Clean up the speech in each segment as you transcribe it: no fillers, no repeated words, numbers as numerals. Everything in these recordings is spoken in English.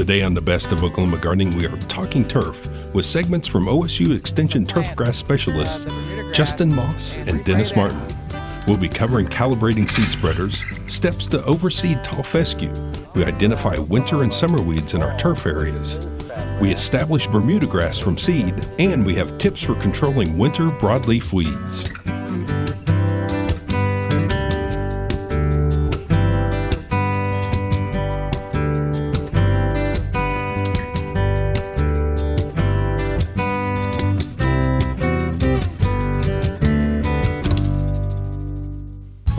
Today on the Best of Oklahoma Gardening, we are talking turf with segments from OSU Extension Turfgrass specialists Justin Moss and Dennis Martin. We'll be covering calibrating seed spreaders, steps to overseed tall fescue. We identify winter and summer weeds in our turf areas. We establish Bermudagrass from seed, and we have tips for controlling winter broadleaf weeds.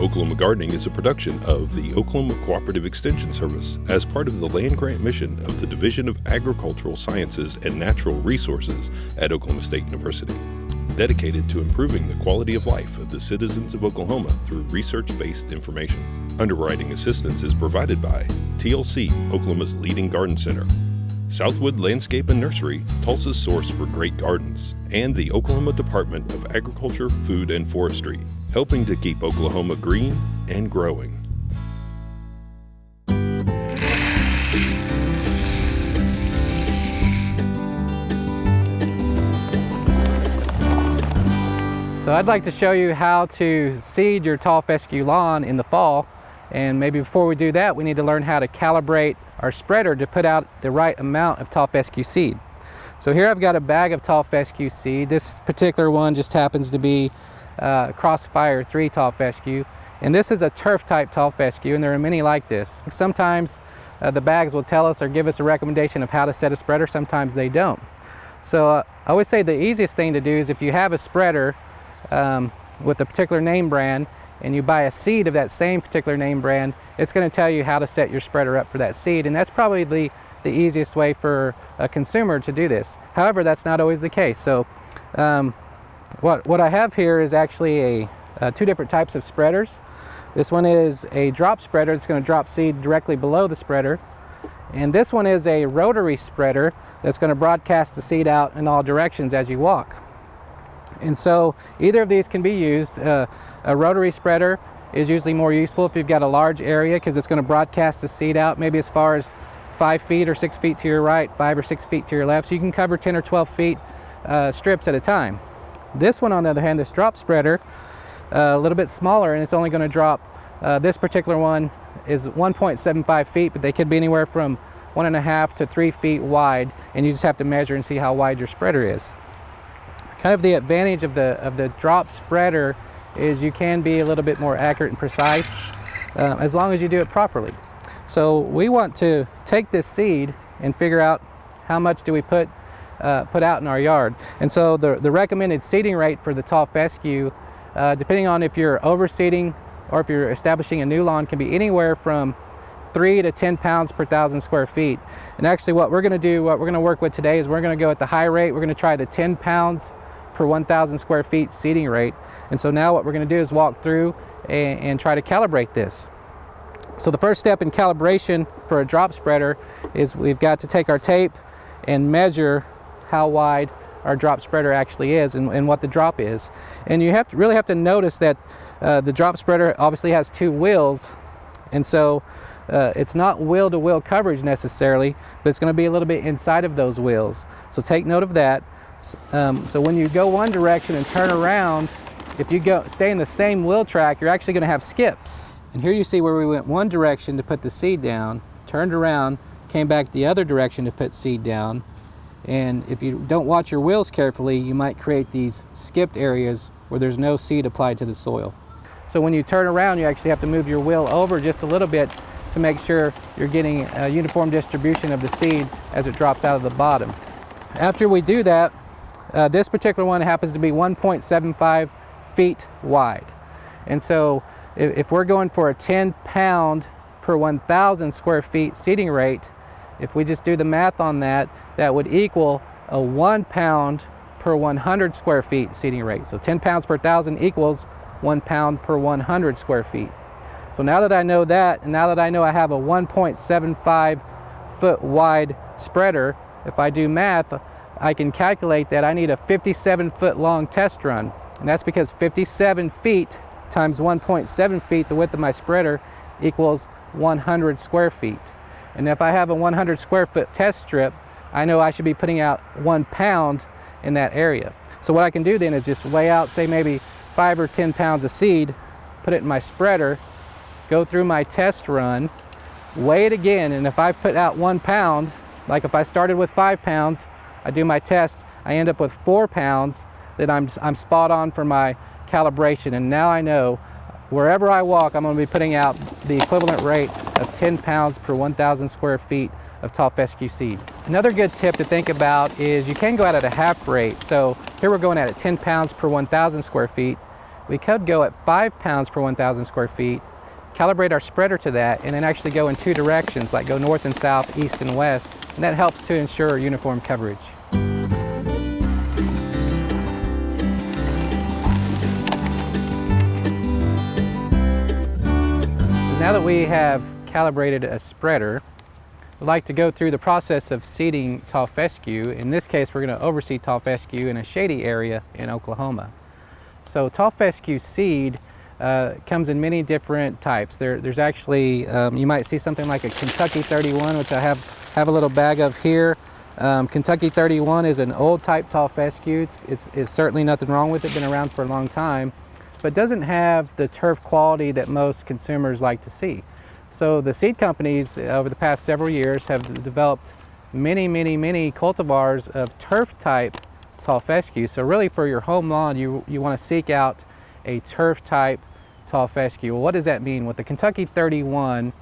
Oklahoma Gardening is a production of the Oklahoma Cooperative Extension Service as part of the land grant mission of the Division of Agricultural Sciences and Natural Resources at Oklahoma State University, dedicated to improving the quality of life of the citizens of Oklahoma through research-based information. Underwriting assistance is provided by TLC, Oklahoma's leading garden center, Southwood Landscape and Nursery, Tulsa's source for great gardens, and the Oklahoma Department of Agriculture, Food, and Forestry, helping to keep Oklahoma green and growing. So I'd like to show you how to seed your tall fescue lawn in the fall. And maybe before we do that, we need to learn how to calibrate our spreader to put out the right amount of tall fescue seed. So here I've got a bag of tall fescue seed. This particular one just happens to be Crossfire 3 tall fescue. And this is a turf type tall fescue, and there are many like this. Sometimes the bags will tell us or give us a recommendation of how to set a spreader, sometimes they don't. So I always say the easiest thing to do is if you have a spreader with a particular name brand, and you buy a seed of that same particular name brand, it's going to tell you how to set your spreader up for that seed, and that's probably the easiest way for a consumer to do this. However, that's not always the case. So what I have here is actually two different types of spreaders. This one is a drop spreader that's going to drop seed directly below the spreader, and this one is a rotary spreader that's going to broadcast the seed out in all directions as you walk. And so either of these can be used. A rotary spreader is usually more useful if you've got a large area, because it's going to broadcast the seed out maybe as far as 5 feet or 6 feet to your right, 5 or 6 feet to your left, so you can cover 10 or 12 feet strips at a time. This one, on the other hand, this drop spreader, a little bit smaller, and it's only going to drop, this particular one is 1.75 feet, but they could be anywhere from 1.5 to 3 feet wide, and you just have to measure and see how wide your spreader is. Kind of the advantage of the drop spreader is you can be a little bit more accurate and precise as long as you do it properly. So we want to take this seed and figure out how much do we put out in our yard. And so the recommended seeding rate for the tall fescue, depending on if you're overseeding or if you're establishing a new lawn, can be anywhere from 3 to 10 pounds per 1,000 square feet. And actually what we're going to work with today is we're going to go at the high rate. We're going to try the 10 pounds per 1,000 square feet seeding rate. And so now what we're going to do is walk through and try to calibrate this. So the first step in calibration for a drop spreader is we've got to take our tape and measure how wide our drop spreader actually is and what the drop is. And you really have to notice that the drop spreader obviously has 2 wheels, and so it's not wheel-to-wheel coverage necessarily, but it's going to be a little bit inside of those wheels. So take note of that. So when you go one direction and turn around, if you stay in the same wheel track, you're actually going to have skips. And here you see where we went one direction to put the seed down, turned around, came back the other direction to put seed down. And if you don't watch your wheels carefully, you might create these skipped areas where there's no seed applied to the soil. So when you turn around, you actually have to move your wheel over just a little bit to make sure you're getting a uniform distribution of the seed as it drops out of the bottom. After we do that, this particular one happens to be 1.75 feet wide. And so if we're going for a 10 pound per 1,000 square feet seeding rate, if we just do the math on that, that would equal a 1 pound per 100 square feet seeding rate. So 10 pounds per 1,000 equals 1 pound per 100 square feet. So now that I know that, and now that I know I have a 1.75 foot wide spreader, if I do math, I can calculate that I need a 57 foot long test run. And that's because 57 feet times 1.7 feet, the width of my spreader, equals 100 square feet. And if I have a 100 square foot test strip, I know I should be putting out 1 pound in that area. So what I can do then is just weigh out, say maybe 5 or 10 pounds of seed, put it in my spreader, go through my test run, weigh it again, and if I put out 1 pound, like if I started with 5 pounds, I do my test, I end up with 4 pounds, then I'm spot on for my calibration, and now I know wherever I walk, I'm going to be putting out the equivalent rate of 10 pounds per 1,000 square feet of tall fescue seed. Another good tip to think about is you can go out at a half rate. So here we're going at 10 pounds per 1,000 square feet. We could go at 5 pounds per 1,000 square feet, calibrate our spreader to that, and then actually go in 2 directions, like go north and south, east and west, and that helps to ensure uniform coverage. Now that we have calibrated a spreader, we'd like to go through the process of seeding tall fescue. In this case, we're going to overseed tall fescue in a shady area in Oklahoma. So tall fescue seed comes in many different types. There's actually, you might see something like a Kentucky 31, which I have a little bag of here. Kentucky 31 is an old type tall fescue. It's certainly nothing wrong with it, been around for a long time, but doesn't have the turf quality that most consumers like to see. So the seed companies over the past several years have developed many cultivars of turf type tall fescue. So really for your home lawn, you want to seek out a turf type tall fescue. Well, what does that mean? With the Kentucky 31,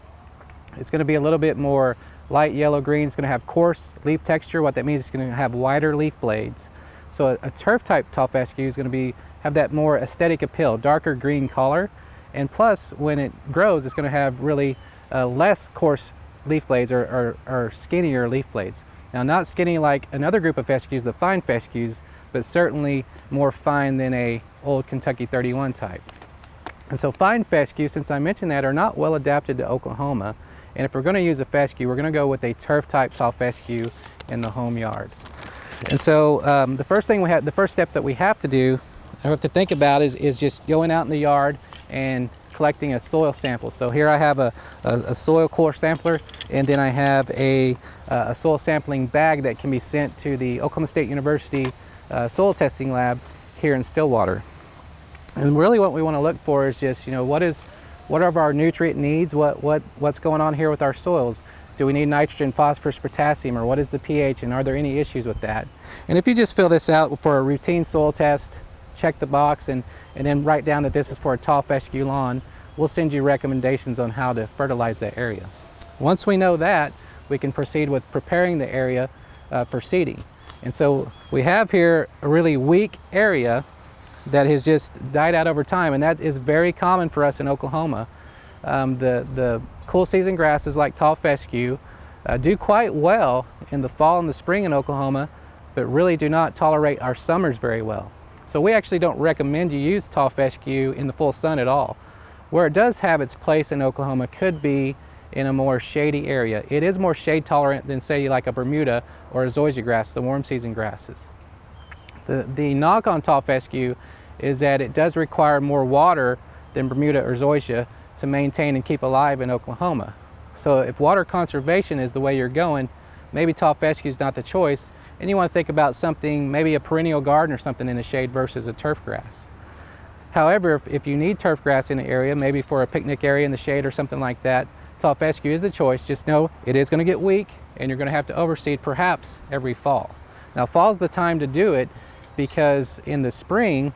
it's going to be a little bit more light yellow green. It's going to have coarse leaf texture. What that means is it's going to have wider leaf blades. So a turf type tall fescue is going to have that more aesthetic appeal, darker green color, and plus when it grows it's going to have really less coarse leaf blades or skinnier leaf blades. Now, not skinny like another group of fescues, the fine fescues, but certainly more fine than a old Kentucky 31 type. And so fine fescue, since I mentioned that, are not well adapted to Oklahoma, and if we're going to use a fescue, we're going to go with a turf type tall fescue in the home yard. And so the first step that we have to do, I have to think about is just going out in the yard and collecting a soil sample. So here I have a soil core sampler, and then I have a soil sampling bag that can be sent to the Oklahoma State University soil testing lab here in Stillwater. And really what we want to look for is just, what are our nutrient needs? What's going on here with our soils? Do we need nitrogen, phosphorus, potassium, or what is the pH, and are there any issues with that? And if you just fill this out for a routine soil test, check the box, and then write down that this is for a tall fescue lawn, we'll send you recommendations on how to fertilize that area. Once we know that, we can proceed with preparing the area for seeding. And so we have here a really weak area that has just died out over time, and that is very common for us in Oklahoma. The cool season grasses like tall fescue do quite well in the fall and the spring in Oklahoma, but really do not tolerate our summers very well. So we actually don't recommend you use tall fescue in the full sun at all. Where it does have its place in Oklahoma could be in a more shady area. It is more shade tolerant than, say, like a Bermuda or a zoysia grass, the warm season grasses. The knock on tall fescue is that it does require more water than Bermuda or zoysia to maintain and keep alive in Oklahoma. So if water conservation is the way you're going, maybe tall fescue is not the choice, and you want to think about something, maybe a perennial garden or something in the shade versus a turf grass. However, if you need turf grass in the area, maybe for a picnic area in the shade or something like that, tall fescue is the choice. Just know it is going to get weak, and you're going to have to overseed perhaps every fall. Now, fall's the time to do it, because in the spring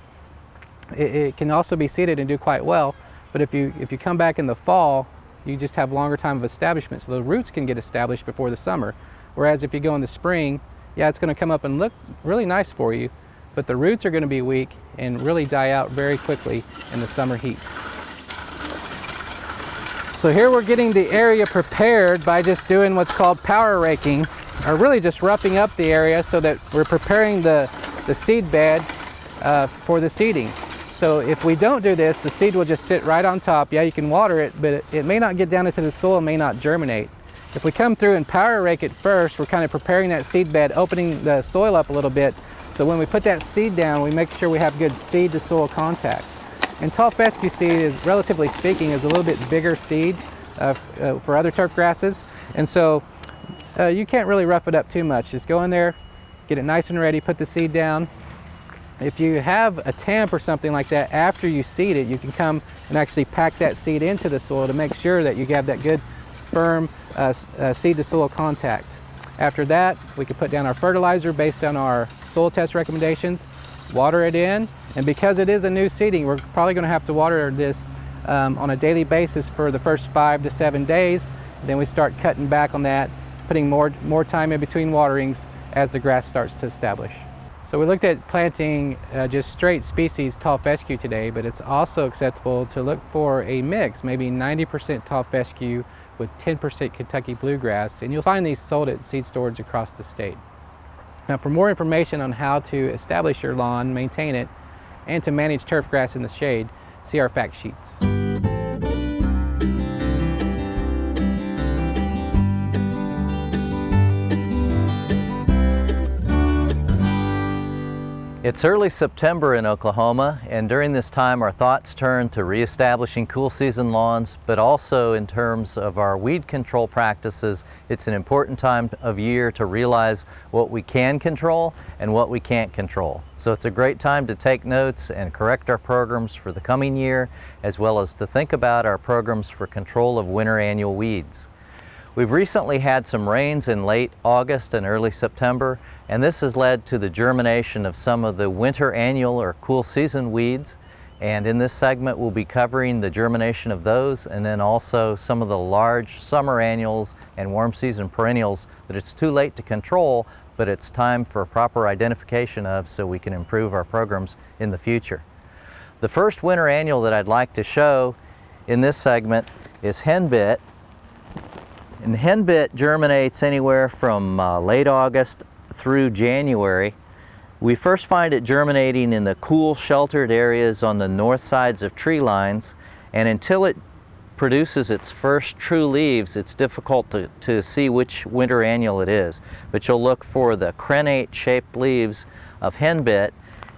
it can also be seeded and do quite well, but if you come back in the fall, you just have longer time of establishment, so the roots can get established before the summer. Whereas if you go in the spring, yeah, it's going to come up and look really nice for you, but the roots are going to be weak and really die out very quickly in the summer heat. So here we're getting the area prepared by just doing what's called power raking, or really just roughing up the area so that we're preparing the seed bed for the seeding. So if we don't do this, the seed will just sit right on top. Yeah, you can water it, but it may not get down into the soil, may not germinate. If we come through and power rake it first, we're kind of preparing that seed bed, opening the soil up a little bit, so when we put that seed down, we make sure we have good seed to soil contact. And tall fescue seed is, relatively speaking, is a little bit bigger seed. for other turf grasses. And so you can't really rough it up too much. Just go in there, get it nice and ready, put the seed down. If you have a tamp or something like that, after you seed it, you can come and actually pack that seed into the soil to make sure that you have that good firm seed to soil contact. After that, we can put down our fertilizer based on our soil test recommendations, water it in, and because it is a new seeding, we're probably going to have to water this on a daily basis for the first 5 to 7 days. Then we start cutting back on that, putting more time in between waterings as the grass starts to establish. So we looked at planting just straight species tall fescue today, but it's also acceptable to look for a mix, maybe 90% tall fescue with 10% Kentucky bluegrass, and you'll find these sold at seed stores across the state. Now, for more information on how to establish your lawn, maintain it, and to manage turf grass in the shade, see our fact sheets. It's early September in Oklahoma, and during this time our thoughts turn to reestablishing cool season lawns, but also in terms of our weed control practices. It's an important time of year to realize what we can control and what we can't control. So it's a great time to take notes and correct our programs for the coming year, as well as to think about our programs for control of winter annual weeds. We've recently had some rains in late August and early September, and this has led to the germination of some of the winter annual or cool season weeds. And in this segment we'll be covering the germination of those, and then also some of the large summer annuals and warm season perennials that it's too late to control, but it's time for proper identification of so we can improve our programs in the future. The first winter annual that I'd like to show in this segment is henbit. And henbit germinates anywhere from late August through January. We first find it germinating in the cool, sheltered areas on the north sides of tree lines, and until it produces its first true leaves, it's difficult to see which winter annual it is. But you'll look for the crenate-shaped leaves of henbit.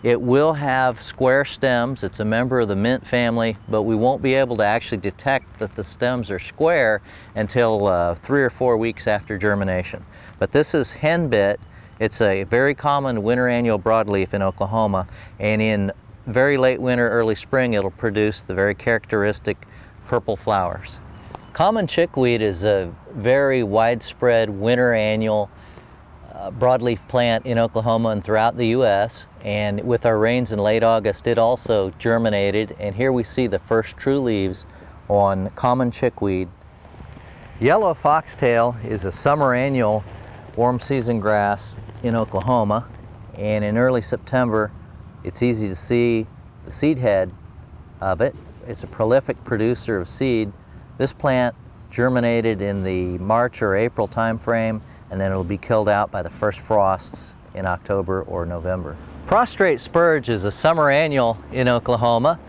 It will have square stems. It's a member of the mint family, but we won't be able to actually detect that the stems are square until 3 or 4 weeks after germination. But this is henbit. It's a very common winter annual broadleaf in Oklahoma, and in very late winter, early spring, it'll produce the very characteristic purple flowers. Common chickweed is a very widespread winter annual broadleaf plant in Oklahoma and throughout the U.S. And with our rains in late August, it also germinated, and here we see the first true leaves on common chickweed. Yellow foxtail is a summer annual warm season grass in Oklahoma, and in early September it's easy to see the seed head of it. It's a prolific producer of seed. This plant germinated in the March or April time frame, and then it'll be killed out by the first frosts in October or November. Prostrate spurge is a summer annual in Oklahoma.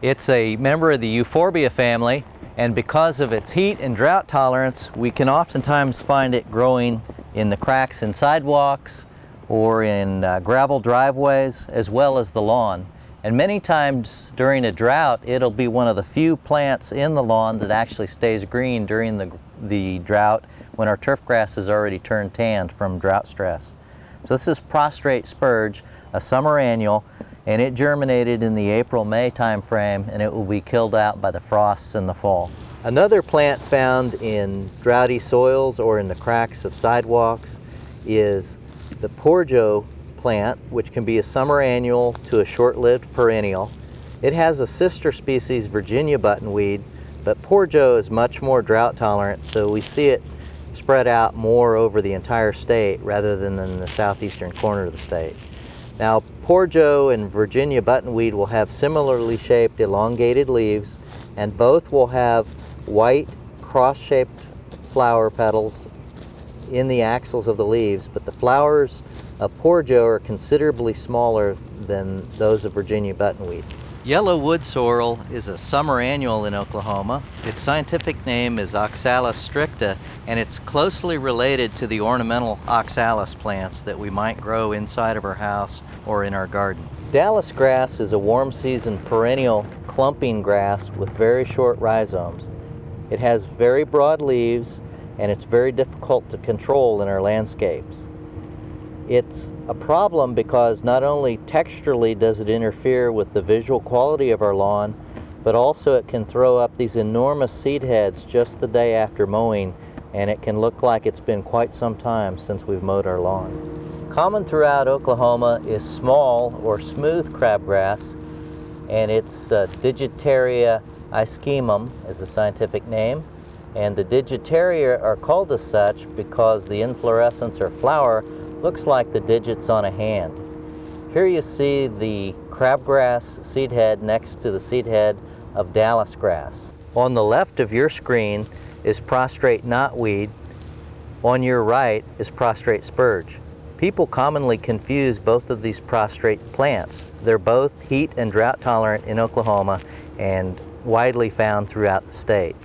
It's a member of the euphorbia family, and because of its heat and drought tolerance, we can oftentimes find it growing in the cracks in sidewalks or in gravel driveways, as well as the lawn. And many times during a drought, it'll be one of the few plants in the lawn that actually stays green during the drought when our turf grass has already turned tanned from drought stress. So this is prostrate spurge, a summer annual, and it germinated in the April-May time frame, and it will be killed out by the frosts in the fall. Another plant found in droughty soils or in the cracks of sidewalks is the porjo plant, which can be a summer annual to a short-lived perennial. It has a sister species, Virginia buttonweed, but porjo is much more drought tolerant, so we see it spread out more over the entire state rather than in the southeastern corner of the state. Now, porjo and Virginia buttonweed will have similarly shaped elongated leaves, and both will have white cross-shaped flower petals in the axils of the leaves, but the flowers of porjo are considerably smaller than those of Virginia buttonweed. Yellow wood sorrel is a summer annual in Oklahoma. Its scientific name is Oxalis stricta, and it's closely related to the ornamental oxalis plants that we might grow inside of our house or in our garden. Dallas grass is a warm season perennial clumping grass with very short rhizomes. It has very broad leaves and it's very difficult to control in our landscapes. It's a problem because not only texturally does it interfere with the visual quality of our lawn, but also it can throw up these enormous seed heads just the day after mowing, and it can look like it's been quite some time since we've mowed our lawn. Common throughout Oklahoma is small or smooth crabgrass, and it's Digitaria ischemum is the scientific name. And the Digitaria are called as such because the inflorescence or flower looks like the digits on a hand. Here you see the crabgrass seed head next to the seed head of Dallas grass. On the left of your screen is prostrate knotweed. On your right is prostrate spurge. People commonly confuse both of these prostrate plants. They're both heat and drought tolerant in Oklahoma and widely found throughout the state.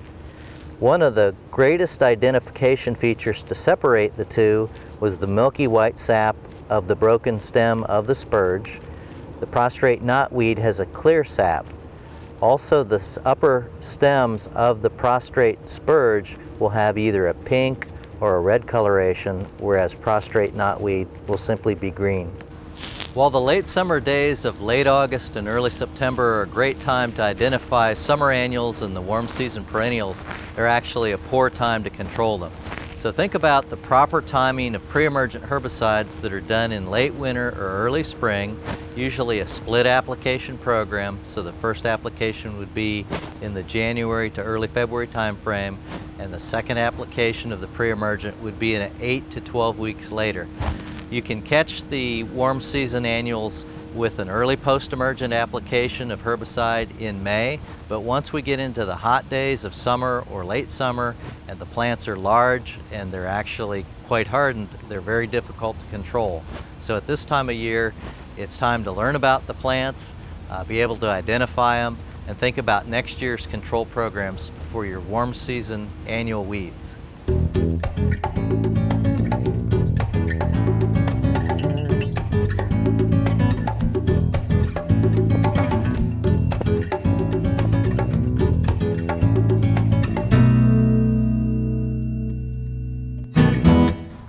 One of the greatest identification features to separate the two was the milky white sap of the broken stem of the spurge. The prostrate knotweed has a clear sap. Also, the upper stems of the prostrate spurge will have either a pink or a red coloration, whereas prostrate knotweed will simply be green. While the late summer days of late August and early September are a great time to identify summer annuals and the warm season perennials, they're actually a poor time to control them. So think about the proper timing of pre-emergent herbicides that are done in late winter or early spring, usually a split application program. So the first application would be in the January to early February time frame, and the second application of the pre-emergent would be in 8 to 12 weeks later. You can catch the warm season annuals with an early post-emergent application of herbicide in May, but once we get into the hot days of summer or late summer and the plants are large and they're actually quite hardened, they're very difficult to control. So at this time of year, it's time to learn about the plants, be able to identify them, and think about next year's control programs for your warm season annual weeds.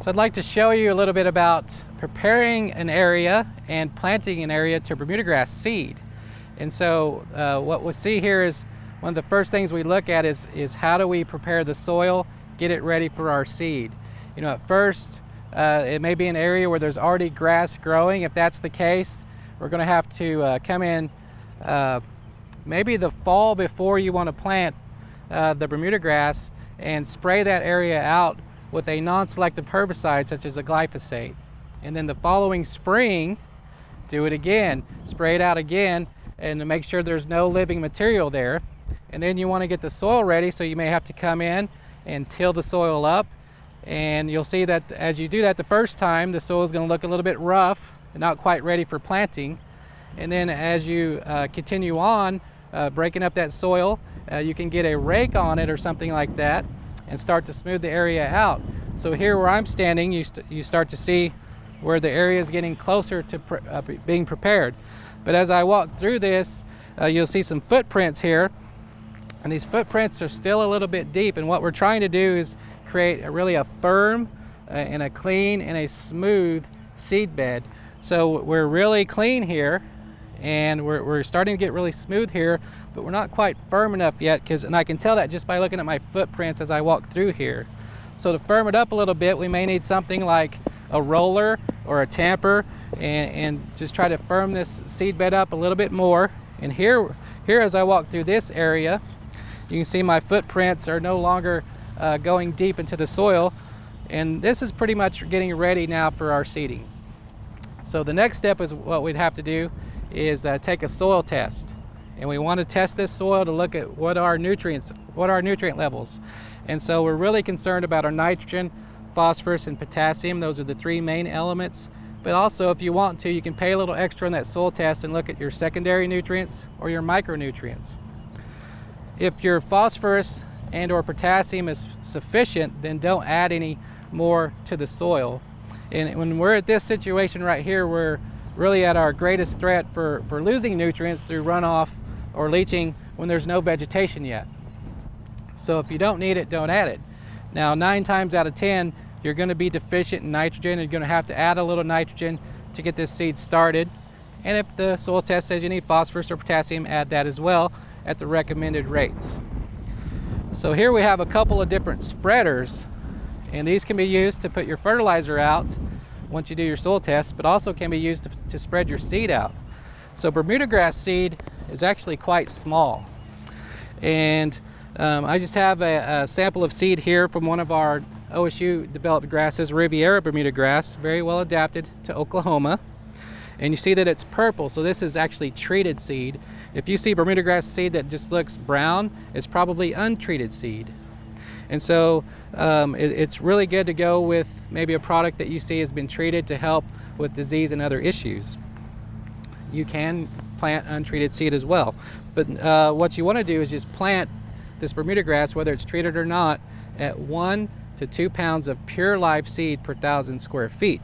So I'd like to show you a little bit about preparing an area and planting an area to Bermudagrass seed. And so what we'll see here is one of the first things we look at is how do we prepare the soil, get it ready for our seed. You know, at first it may be an area where there's already grass growing. If that's the case, we're going to have to come in maybe the fall before you want to plant the Bermudagrass and spray that area out with a non-selective herbicide such as a glyphosate. And then the following spring, do it again, spray it out again, and to make sure there's no living material there. And then you want to get the soil ready, so you may have to come in and till the soil up. And you'll see that as you do that the first time, the soil is going to look a little bit rough and not quite ready for planting. And then as you continue on breaking up that soil, you can get a rake on it or something like that and start to smooth the area out. So here where I'm standing, you start to see where the area is getting closer to being prepared. But as I walk through this, you'll see some footprints here, and these footprints are still a little bit deep, and what we're trying to do is create really a firm and a clean and a smooth seed bed. So we're really clean here, and we're starting to get really smooth here, but we're not quite firm enough yet, and I can tell that just by looking at my footprints as I walk through here. So to firm it up a little bit, we may need something like a roller or a tamper and just try to firm this seed bed up a little bit more. And here as I walk through this area, you can see my footprints are no longer going deep into the soil, and this is pretty much getting ready now for our seeding. So the next step is what we'd have to do is take a soil test, and we want to test this soil to look at what are nutrient levels. And so we're really concerned about our nitrogen, phosphorus, and potassium. Those are the three main elements. But also, if you want to, you can pay a little extra on that soil test and look at your secondary nutrients or your micronutrients. If your phosphorus and or potassium is sufficient, then don't add any more to the soil. And when we're at this situation right here, we're really at our greatest threat for losing nutrients through runoff or leaching when there's no vegetation yet. So if you don't need it, don't add it. Now 9 times out of 10, you're going to be deficient in nitrogen, and you're going to have to add a little nitrogen to get this seed started. And if the soil test says you need phosphorus or potassium, add that as well at the recommended rates. So here we have a couple of different spreaders, and these can be used to put your fertilizer out once you do your soil test, but also can be used to spread your seed out. So Bermudagrass seed is actually quite small. And I just have a sample of seed here from one of our OSU developed grasses, Riviera Bermudagrass, very well adapted to Oklahoma. And you see that it's purple, so this is actually treated seed. If you see Bermudagrass seed that just looks brown, it's probably untreated seed. And so it's really good to go with maybe a product that you see has been treated to help with disease and other issues. You can plant untreated seed as well. But what you want to do is just plant this Bermudagrass, whether it's treated or not, at 1 to 2 pounds of pure live seed per 1,000 square feet.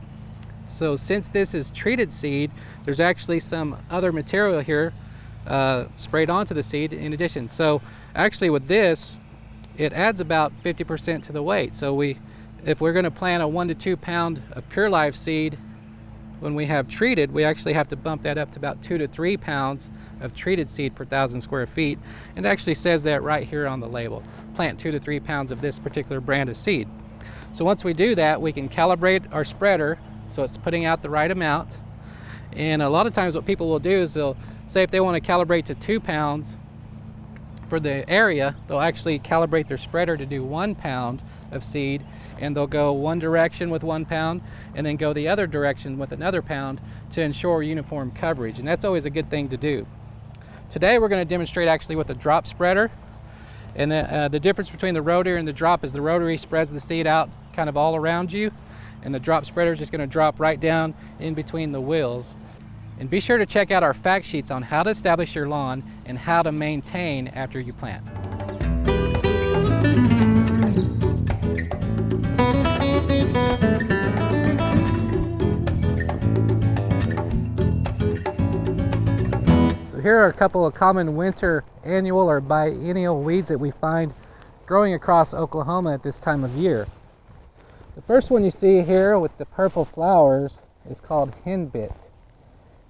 So since this is treated seed, there's actually some other material here sprayed onto the seed in addition. So actually with this, it adds about 50% to the weight. So if we're going to plant a 1 to 2 pound of pure live seed, when we have treated, we actually have to bump that up to about 2 to 3 pounds of treated seed per 1,000 square feet. And it actually says that right here on the label. Plant 2 to 3 pounds of this particular brand of seed. So once we do that, we can calibrate our spreader so it's putting out the right amount. And a lot of times what people will do is they'll say if they want to calibrate to 2 pounds for the area, they'll actually calibrate their spreader to do 1 pound of seed, and they'll go one direction with 1 pound and then go the other direction with another pound to ensure uniform coverage. And that's always a good thing to do. Today we're going to demonstrate actually with a drop spreader. And the difference between the rotary and the drop is the rotary spreads the seed out kind of all around you, and the drop spreader is just going to drop right down in between the wheels. And be sure to check out our fact sheets on how to establish your lawn and how to maintain after you plant. So here are a couple of common winter annual or biennial weeds that we find growing across Oklahoma at this time of year. The first one you see here with the purple flowers is called henbit.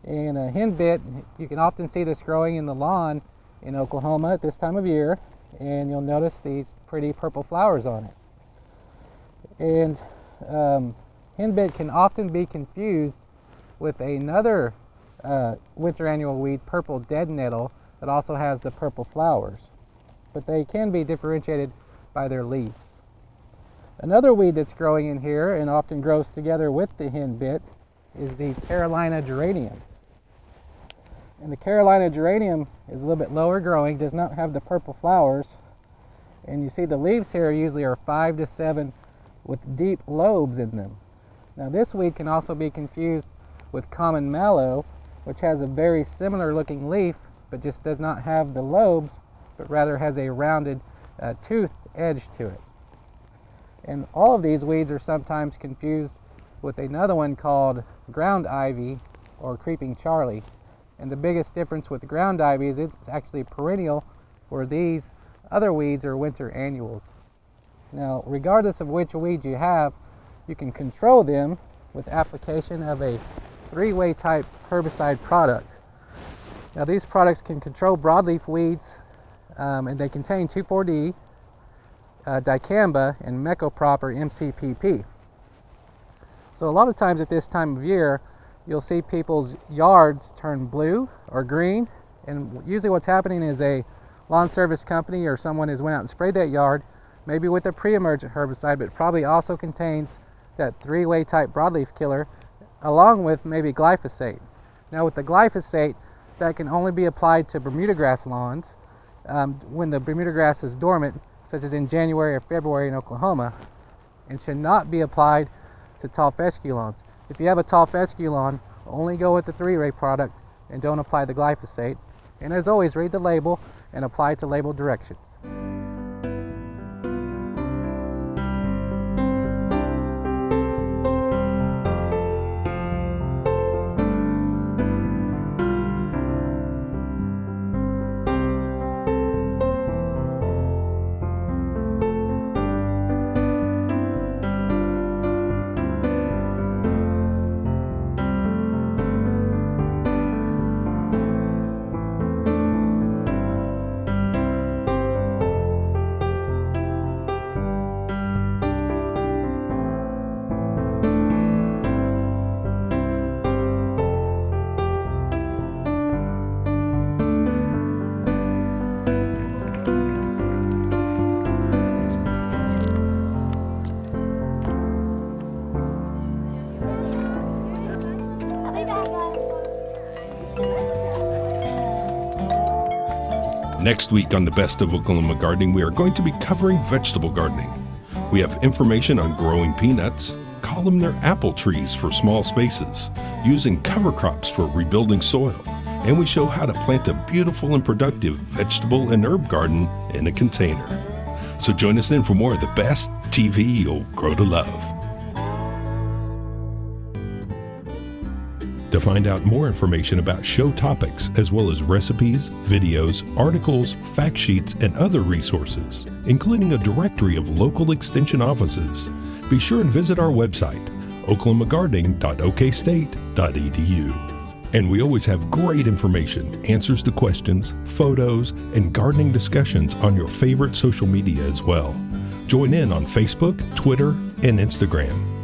And a henbit, you can often see this growing in the lawn in Oklahoma at this time of year, and you'll notice these pretty purple flowers on it. And henbit can often be confused with another winter annual weed, purple dead nettle, that also has the purple flowers. But they can be differentiated by their leaves. Another weed that's growing in here and often grows together with the henbit is the Carolina geranium. And the Carolina geranium is a little bit lower growing, does not have the purple flowers, and you see the leaves here usually are 5 to 7 with deep lobes in them. Now this weed can also be confused with common mallow, which has a very similar looking leaf but just does not have the lobes, but rather has a rounded toothed edge to it. And all of these weeds are sometimes confused with another one called ground ivy or creeping Charlie. And the biggest difference with the ground ivy is it's actually perennial, where these other weeds are winter annuals. Now, regardless of which weeds you have, you can control them with application of a 3-way type herbicide product. Now, these products can control broadleaf weeds, and they contain 2,4-D, dicamba, and mecoprop or MCPP. So a lot of times at this time of year, you'll see people's yards turn blue or green, and usually what's happening is a lawn service company or someone has went out and sprayed that yard, maybe with a pre-emergent herbicide, but probably also contains that 3-way type broadleaf killer, along with maybe glyphosate. Now with the glyphosate, that can only be applied to Bermudagrass lawns when the Bermudagrass is dormant, such as in January or February in Oklahoma, and should not be applied to tall fescue lawns. If you have a tall fescue lawn, only go with the 3-way product and don't apply the glyphosate. And as always, read the label and apply to label directions. Next week on the Best of Oklahoma Gardening, we are going to be covering vegetable gardening. We have information on growing peanuts, columnar apple trees for small spaces, using cover crops for rebuilding soil, and we show how to plant a beautiful and productive vegetable and herb garden in a container. So join us then for more of the best TV you'll grow to love. To find out more information about show topics, as well as recipes, videos, articles, fact sheets, and other resources, including a directory of local extension offices, be sure and visit our website, oklahomagardening.okstate.edu. And we always have great information, answers to questions, photos, and gardening discussions on your favorite social media as well. Join in on Facebook, Twitter, and Instagram.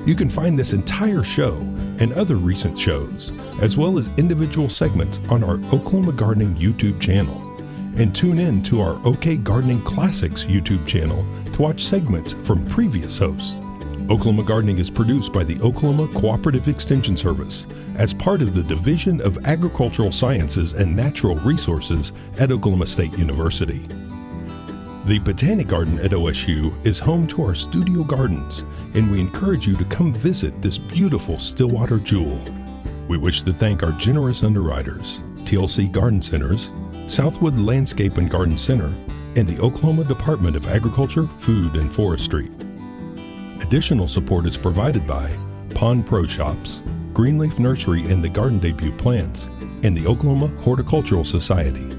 You can find this entire show and other recent shows, as well as individual segments on our Oklahoma Gardening YouTube channel. And tune in to our OK Gardening Classics YouTube channel to watch segments from previous hosts. Oklahoma Gardening is produced by the Oklahoma Cooperative Extension Service as part of the Division of Agricultural Sciences and Natural Resources at Oklahoma State University. The Botanic Garden at OSU is home to our studio gardens, and we encourage you to come visit this beautiful Stillwater jewel. We wish to thank our generous underwriters, TLC Garden Centers, Southwood Landscape and Garden Center, and the Oklahoma Department of Agriculture, Food, and Forestry. Additional support is provided by Pond Pro Shops, Greenleaf Nursery and the Garden Debut Plants, and the Oklahoma Horticultural Society.